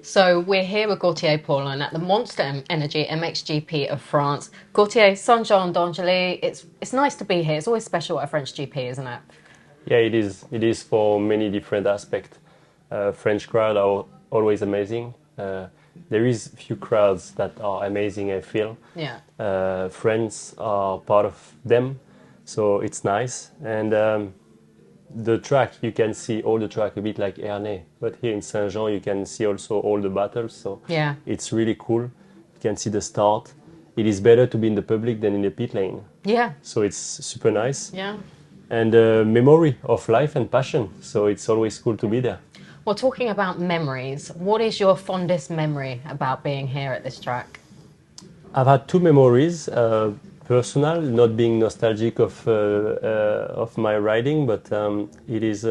So we're here with Gautier Paulin at the Monster Energy MXGP of France. Gautier, Saint-Jean d'Angely, it's nice to be here. It's always special at a French GP, isn't it? Yeah, it is. It is for many different aspects. French crowd are always amazing. There is few crowds that are amazing, I feel. Yeah. Friends are part of them, so it's nice. And the track, you can see all the track a bit like Ernée, but here in Saint-Jean you can see also all the battles, so Yeah. it's really cool. You can see the start. It is better to be in the public than in the pit lane, Yeah. so it's super nice. Yeah. And a memory of life and passion, so it's always cool to be there. Well, talking about memories, what is your fondest memory about being here at this track? I've had two memories, personal, not being nostalgic of my riding, but it is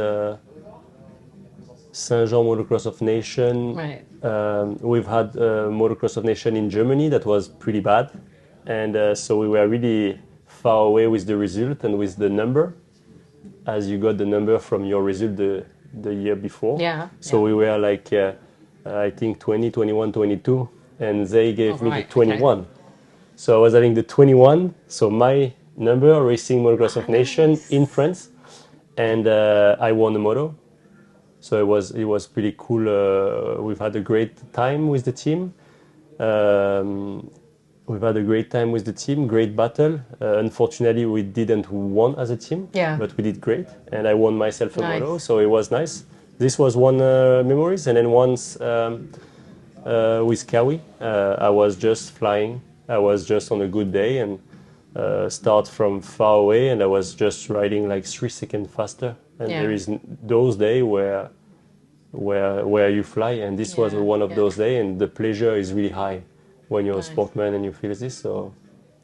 Saint-Jean Motocross of Nation. Right. We've had Motocross of Nation in Germany that was pretty bad, and so we were really far away with the result and with the number, as you got the number from your result the year before. Yeah. So we were like, I think 20, 21, 22, and they gave me the right, 21. okay. So I was having the 21, so my number, Racing Motocross of Nation in France, and I won the moto. So it was pretty cool. We've had a great time with the team. Great battle. Unfortunately, we didn't won as a team, Yeah. but we did great, and I won myself a Nice. moto, so it was nice. This was one memories, and then once with Kawi, I was just flying. I was just on a good day and start from far away, and I was just riding like 3 seconds faster. And Yeah. there is those days where you fly, and this was Yeah, one of yeah. those days, and the pleasure is really high when you're Nice. a sportsman and you feel this. So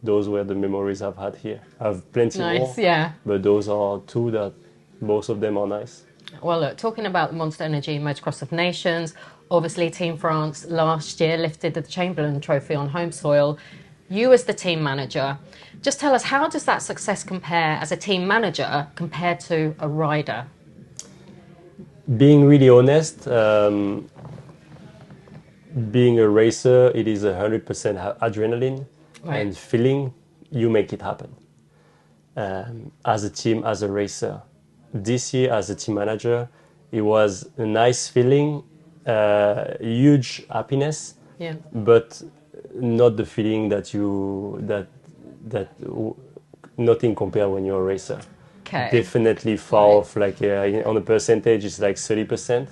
those were the memories I've had here. I have plenty more, Nice, yeah. but those are two that both of them are nice. Well, look, talking about the Monster Energy Motocross of Nations, obviously Team France last year lifted the Chamberlain Trophy on home soil. You as the team manager, just tell us, how does that success compare as a team manager compared to a rider? Being really honest, being a racer, it is 100% adrenaline Right. and feeling. You make it happen. As a team, as a racer. This year, as a team manager, it was a nice feeling, huge happiness, Yeah. but not the feeling that nothing compared when you're a racer. Okay. Definitely far Right. off. Like on a percentage, it's like 30%.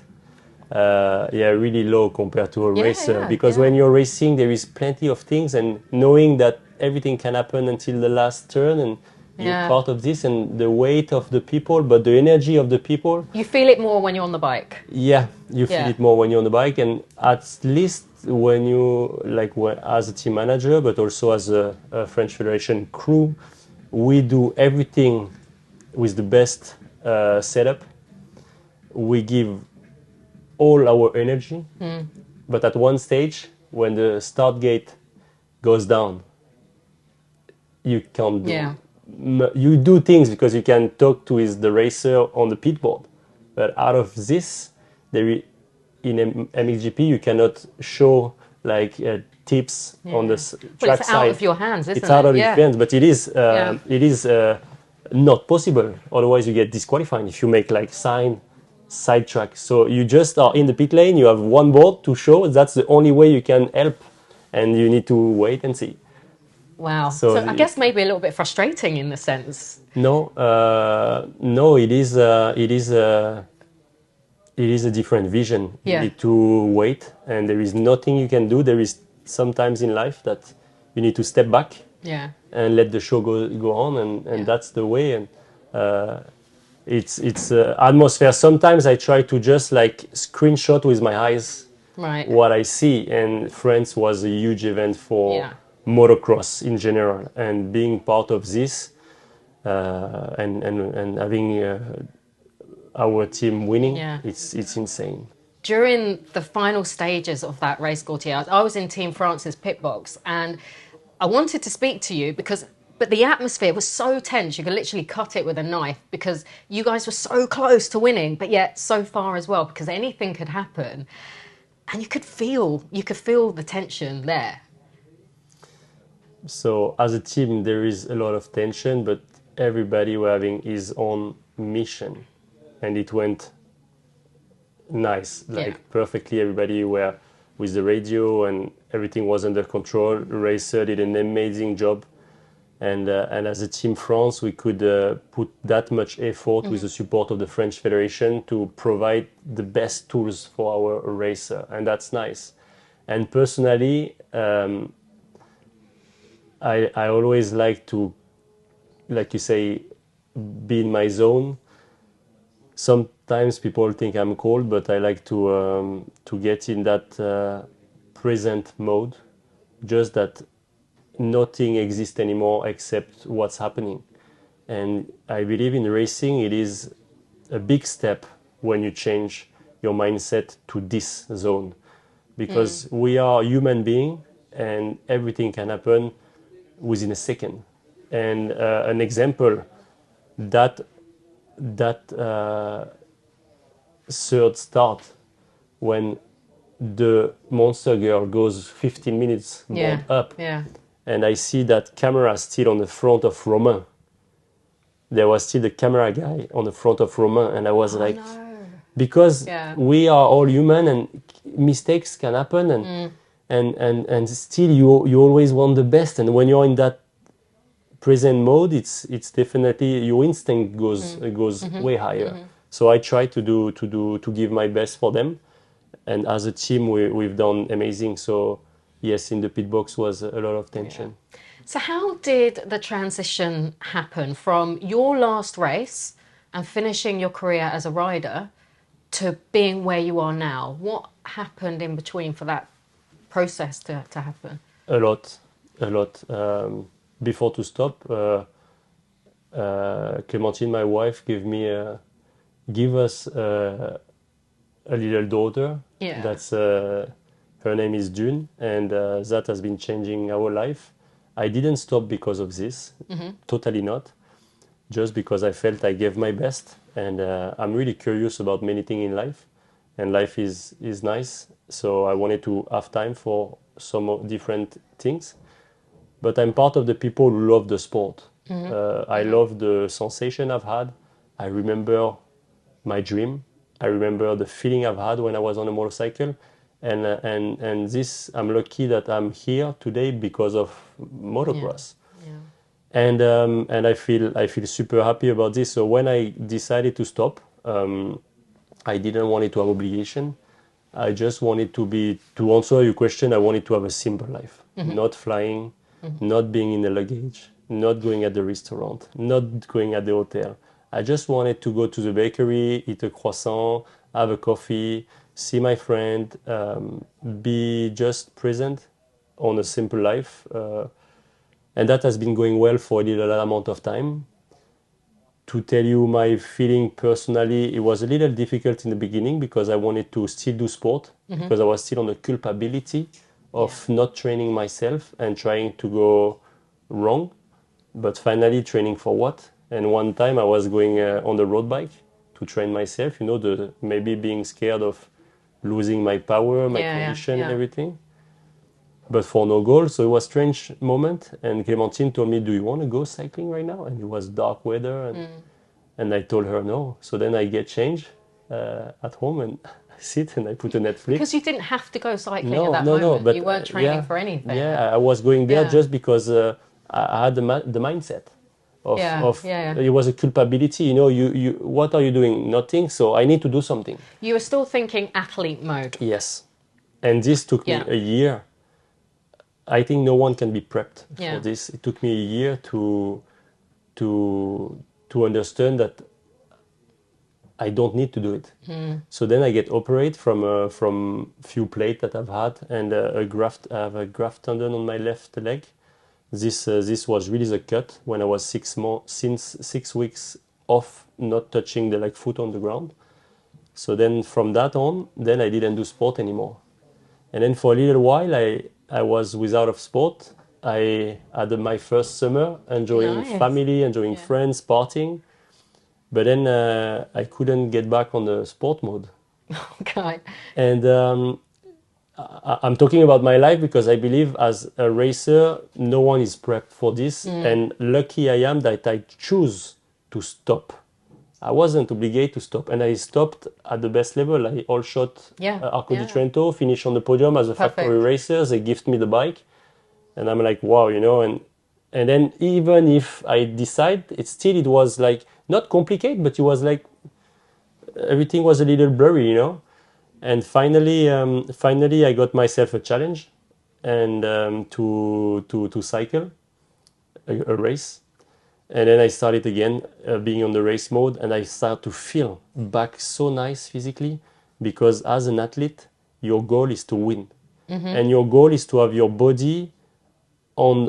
Yeah, really low compared to a Yeah, racer. yeah, Because yeah. when you're racing, there is plenty of things, and knowing that everything can happen until the last turn, and you're Yeah. part of this, and the weight of the people, but the energy of the people. You feel it more when you're on the bike. Yeah, you feel Yeah. it more when you're on the bike, and at least when you as a team manager, but also as a French Federation crew, we do everything with the best setup. We give all our energy, but at one stage, when the start gate goes down, you can't do. Yeah. You do things because you can talk to the racer on the pit board, but out of this, in MXGP you cannot show like tips on the Well, track it's side. out of your hands, isn't It's out it? of your hands, but it is not possible. Otherwise, you get disqualified if you make like side track. So you just are in the pit lane. You have one board to show. That's the only way you can help, and you need to wait and see. Wow. So So I guess maybe a little bit frustrating in the sense. No, it is a different vision. Yeah. You need to wait, and there is nothing you can do. There is sometimes in life that you need to step back Yeah. and let the show go on, and Yeah. that's the way. And it's atmosphere. Sometimes I try to just like screenshot with my eyes Right. what I see, and France was a huge event for Yeah. motocross in general, and being part of this and having our team winning, Yeah. it's insane. During the final stages of that race, Gautier, I was in Team France's pit box, and I wanted to speak to you but the atmosphere was so tense, you could literally cut it with a knife, because you guys were so close to winning, but yet so far as well, because anything could happen. And you could feel the tension there. So as a team, there is a lot of tension, but everybody were having his own mission, and it went nice, like perfectly. Everybody were with the radio, and everything was under control. Racer did an amazing job, and as a team France, we could put that much effort with the support of the French Federation to provide the best tools for our racer, and that's nice. And personally, I always like to, like you say, be in my zone. Sometimes people think I'm cold, but I like to get in that present mode, just that nothing exists anymore except what's happening. And I believe in racing, it is a big step when you change your mindset to this zone, because we are human beings and everything can happen within a second. And an example, that third start, when the monster girl goes 15 minutes board up, and I see that camera still on the front of Romain. There was still the camera guy on the front of Romain, and I was because we are all human and mistakes can happen, and still you always want the best. And when you're in that present mode, it's definitely your instinct goes way higher. So I try to give my best for them, and as a team we've done amazing. So yes, in the pit box was a lot of tension. So how did the transition happen from your last race and finishing your career as a rider to being where you are now? What happened in between for that process to happen? A lot. Before to stop, Clémentine, my wife, give us a little daughter. That's her name is June, and that has been changing our life. I didn't stop because of this, totally not. Just because I felt I gave my best, and I'm really curious about many things in life, and life is nice. So I wanted to have time for some different things. But I'm part of the people who love the sport. I love the sensation I've had. I remember my dream. I remember the feeling I've had when I was on a motorcycle. And this, I'm lucky that I'm here today because of motocross. And I feel super happy about this. So when I decided to stop, I didn't want it to have obligation. I just wanted to answer your question, I wanted to have a simple life. Not flying, not being in the luggage, not going at the restaurant, not going at the hotel. I just wanted to go to the bakery, eat a croissant, have a coffee, see my friend, be just present on a simple life. And that has been going well for a little amount of time. To tell you my feeling personally, it was a little difficult in the beginning because I wanted to still do sport, because I was still on the culpability of not training myself and trying to go wrong. But finally, training for what? And one time I was going on the road bike to train myself, maybe being scared of losing my power, my condition, everything. But for no goal, so it was a strange moment. And Clémentine told me, do you want to go cycling right now? And it was dark weather. And I told her no. So then I get changed at home and I sit and I put a Netflix. Because you didn't have to go cycling at that moment. No, but you weren't training for anything. Yeah, I was going there just because I had the mindset of it was a culpability. You what are you doing? Nothing. So I need to do something. You were still thinking athlete mode. Yes. And this took me a year. I think no one can be prepped for this. It took me a year to understand that I don't need to do it. So then I get operated from few plates that I've had, and I have a graft tendon on my left leg. This was really the cut when I was 6 weeks off, not touching the foot on the ground. So then from that on, then I didn't do sport anymore. And then for a little while, I was without of sport. I had my first summer, enjoying family, enjoying friends, partying. But then I couldn't get back on the sport mode. Okay. And I'm talking about my life because I believe as a racer, no one is prepped for this. And lucky I am that I choose to stop. I wasn't obligated to stop. And I stopped at the best level. I all shot Arco di Trento, finished on the podium as a factory racer. They gift me the bike. And I'm like, wow, you know, and then even if I decide, it was like not complicated, but it was like everything was a little blurry, you know. And finally, I got myself a challenge, and to cycle a race, and then I started again being on the race mode, and I started to feel back so nice physically, because as an athlete, your goal is to win, and your goal is to have your body on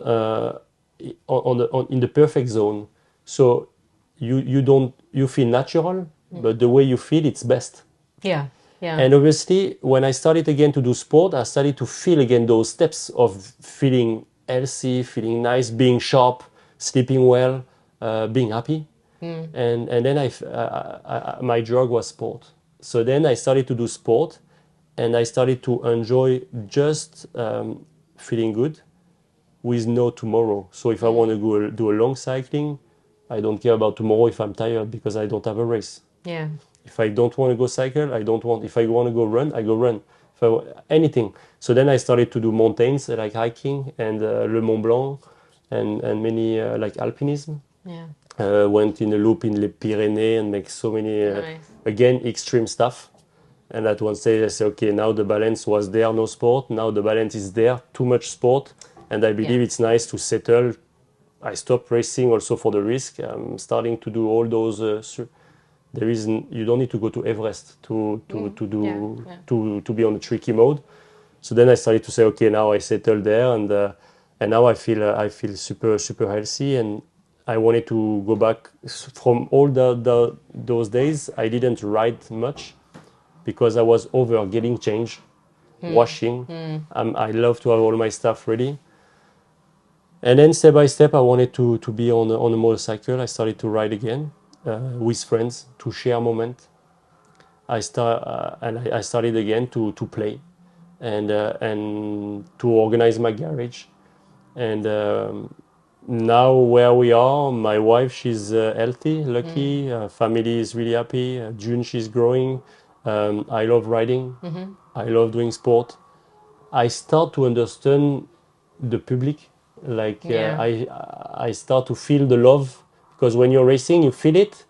in the perfect zone. So you feel natural, but the way you feel, it's best. Yeah. Yeah. And obviously, when I started again to do sport, I started to feel again those steps of feeling healthy, feeling nice, being sharp, sleeping well, being happy. And then my drug was sport. So then I started to do sport, and I started to enjoy just feeling good with no tomorrow. So if I want to go do a long cycling, I don't care about tomorrow if I'm tired because I don't have a race. Yeah. If I don't want to go cycle, I don't want. If I want to go run, I go run. Anything. So then I started to do mountains like hiking and Le Mont Blanc and many like alpinism. Yeah. Went in a loop in Les Pyrénées and make so many again extreme stuff. And at one stage I said, okay, now the balance was there, no sport. Now the balance is there, too much sport. And I believe it's nice to settle. I stopped racing also for the risk. I'm starting to do all those. You don't need to go to Everest to be on a tricky mode. So then I started to say, okay, now I settled there, and now I feel super healthy, and I wanted to go back from all those days. I didn't ride much because I was over getting changed, washing. I love to have all my stuff ready. And then step by step, I wanted to be on a motorcycle. I started to ride again with friends to share a moment. I started again to play and to organize my garage. And now where we are, my wife, she's healthy, lucky. Family is really happy. June, she's growing. I love riding. I love doing sport. I start to understand the public. Like I start to feel the love, because when you're racing, you feel it,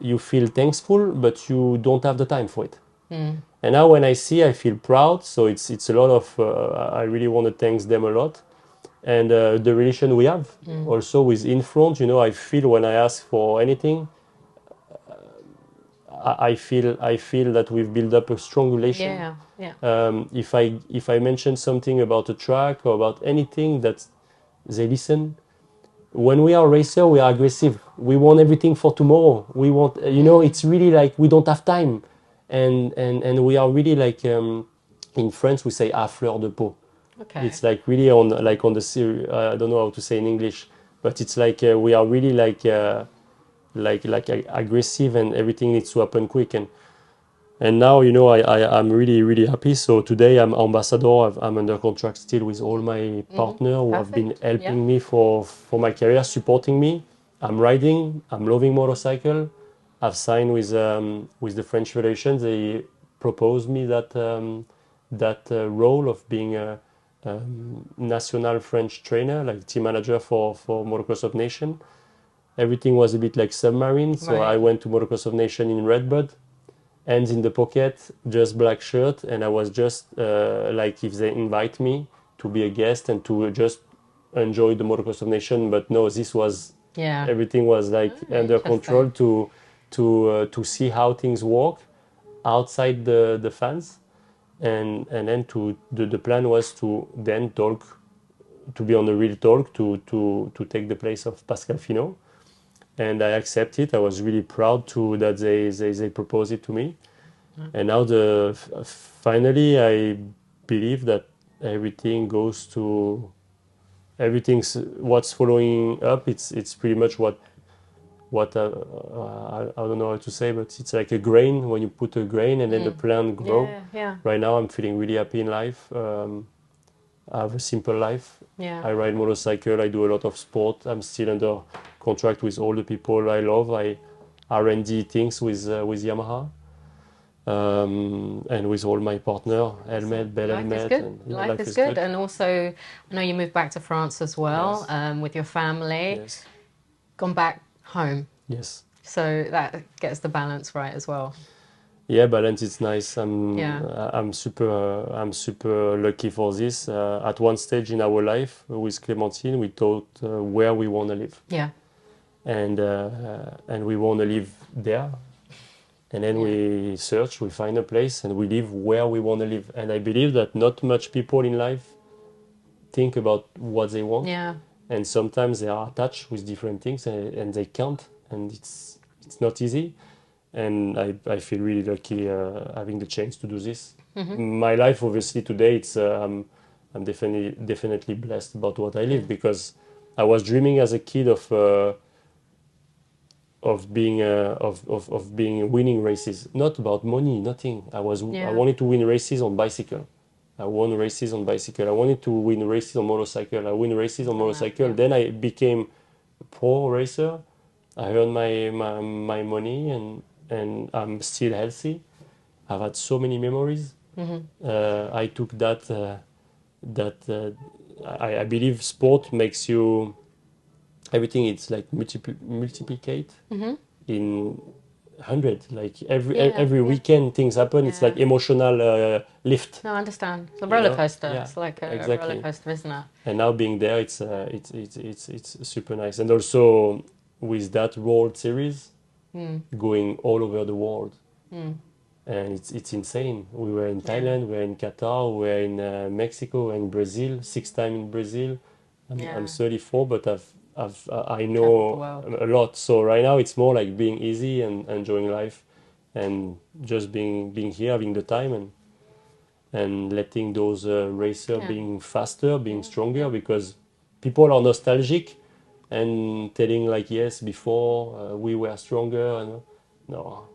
you feel thankful, but you don't have the time for it. And now when I see, I feel proud. So it's a lot of. I really want to thank them a lot, and the relation we have also with in front. You know, I feel when I ask for anything, I feel that we've built up a strong relation. If I mention something about a track or about anything, that they listen. When we are racer, we are aggressive. We want everything for tomorrow. We want, it's really like we don't have time, and we are really like in France we say à fleur de peau. Okay. It's like really on the series. I don't know how to say in English, but it's like we are really like aggressive, and everything needs to happen quick. And now, I'm really happy. So today I'm ambassador. I'm under contract still with all my partners who have been helping me for my career, supporting me. I'm riding. I'm loving motorcycle. I've signed with the French Federation. They proposed me that role of being a national French trainer, like team manager for Motocross of Nation. Everything was a bit like submarine. So I went to Motocross of Nation in Redbud. Hands in the pocket, just black shirt, and I was just like if they invite me to be a guest and to just enjoy the Motocross of Nation. But no, this was everything was like under control to see how things work outside the fans, and then the plan was to then talk, to be on the real talk, to take the place of Pascal Finot. And I accepted. I was really proud that they proposed it to me. And now finally I believe that everything's what's following up. It's pretty much what what I don't know how to say, but it's like a grain when you put a grain and then the plant grow. Yeah, yeah, Right now, I'm feeling really happy in life. I have a simple life. yeah. I ride motorcycle. I do a lot of sport. I'm still under contract with all the people I love. I R&D things with Yamaha. And with all my partner, helmet, bell Life is helmet, good. and yeah, Life life is is good. good. And also, I know you moved back to France as well, Yes. with your family. Yes, Gone back home. yes. So that gets the balance right as well. Yeah, balance is nice. Yeah. I'm super lucky for this. At one stage in our life with Clémentine, we thought where we want to live, Yeah. and we want to live there. And then Yeah. we search, we find a place, and we live where we want to live. And I believe that not much people in life think about what they want, Yeah. and sometimes they are attached with different things, and they can't, and it's not easy. And I feel really lucky having the chance to do this. My life, obviously, today I'm definitely blessed about what I live, because I was dreaming as a kid of being winning races, not about money, nothing. I Yeah. wanted to win races on bicycle. I won races on bicycle. I wanted to win races on motorcycle. I win races on Done that, motorcycle. yeah. Then I became a pro racer. I earned my money, and I'm still healthy. I've had so many memories. I took that I believe sport makes you everything. It's like multiplicate in 100. Like Yeah. every Yeah. weekend things happen. It's Yeah. like emotional lift. No, I understand. It's a You roller know? coaster. Yeah, It's like a roller exactly. coaster, isn't it? And now being there, it's super nice. And also with that World Series going all over the world, and it's insane. We were in Thailand, we were in Qatar, we were in Mexico, and Brazil. 6 times in Brazil. Yeah. I'm 34, but I Traveled the know world. a lot. So right now it's more like being easy and enjoying life, and just being here, having the time, and letting those racers Yeah. being faster, being stronger, because people are nostalgic and telling like, yes, before we were stronger, and no.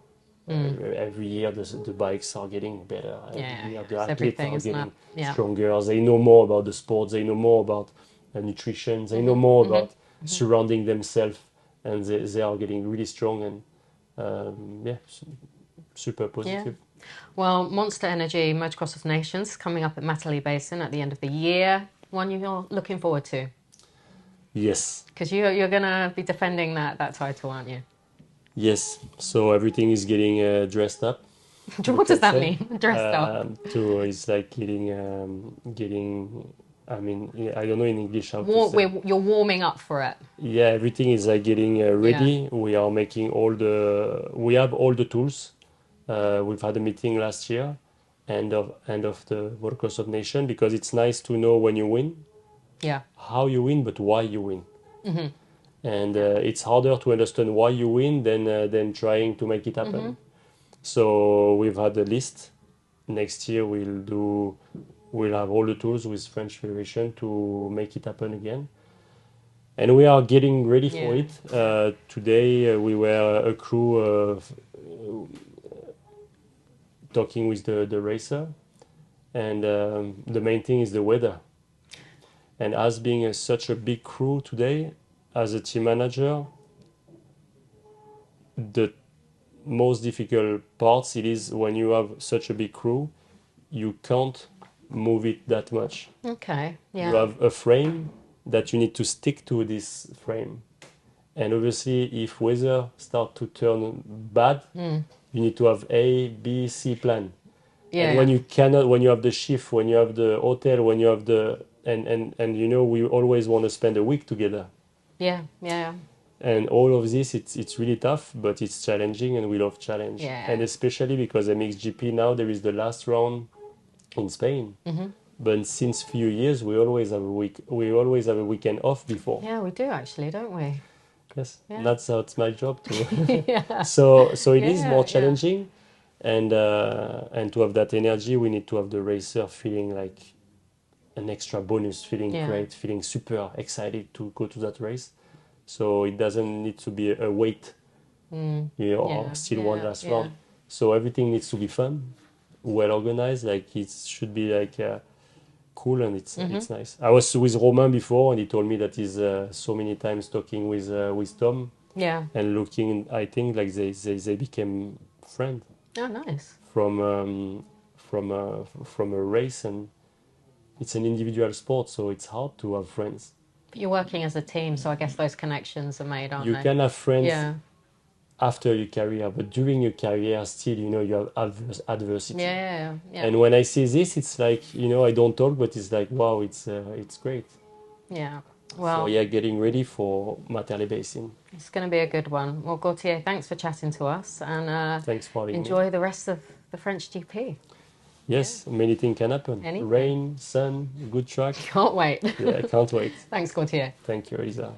Every year the bikes are getting better. Every Yeah. year Yeah. the It's athletes everything, are isn't it? getting Yeah. stronger. They know more about the sport. They know more about nutrition. They know more about surrounding themselves, and they are getting really strong, and yeah, super Yeah. positive. Well, Monster Energy Motocross of Nations coming up at Matterley Basin at the end of the year. One you're looking forward to, Yes. because you're gonna be defending that title, aren't you? Yes, so everything is getting dressed up. What does that mean? Dressed up. To it's like getting. I mean, I don't know in English how to say. You're warming up for it. Yeah, everything is like getting ready. We are making we have all the tools. We've had a meeting last year, end of the Motocross of Nation, because it's nice to know when you win, Yeah. how you win, but why you win. And it's harder to understand why you win than trying to make it happen. So we've had a list. Next year we'll have all the tools with French Federation to make it happen again. And we are getting ready for Yeah. it. Today we were a crew talking with the racer, and the main thing is the weather. And as being such a big crew today, as a team manager, the most difficult parts it is when you have such a big crew, you can't move it that much. Okay. You Yeah. have a frame that you need to stick to this frame, and obviously if weather start to turn bad, you need to have A, B, C plan. Yeah. And when you cannot, when you have the shift, when you have the hotel, when you have the and we always want to spend a week together. Yeah. Yeah. And all of this, it's really tough, but it's challenging, and we love challenge. Yeah. And especially because MXGP now there is the last round in Spain. But since few years, we always have a week. We always have a weekend off before. Yeah, we do actually, don't we? Yes, Yeah. that's how it's my job too. Yeah. So it is Yeah, more yeah. challenging, and to have that energy, we need to have the racer feeling like an extra bonus, feeling Yeah. great, feeling super excited to go to that race. so it doesn't need to be a wait, or still one last round. So everything needs to be fun, well organized. Like it should be like cool, and it's nice. I was with Romain before, and he told me that he's so many times talking with Tom. Yeah. And looking, I think like they became friends. Oh, nice. From a race, and it's an individual sport, so it's hard to have friends. But you're working as a team, so I guess those connections are made, aren't they? You can have friends Yeah. after your career, but during your career, still, you have adversity. Yeah. And when I see this, it's like, I don't talk, but it's like, wow, it's great. Yeah. Well, So yeah, getting ready for Matterley Basin. it's going to be a good one. Well, Gautier, thanks for chatting to us, and Thanks for having me. enjoy the rest of the French GP. Yes, many things can happen. Anything. Rain, sun, good track. Can't wait. Yeah, I can't wait. Thanks, Gautier. Thank you, Elisa.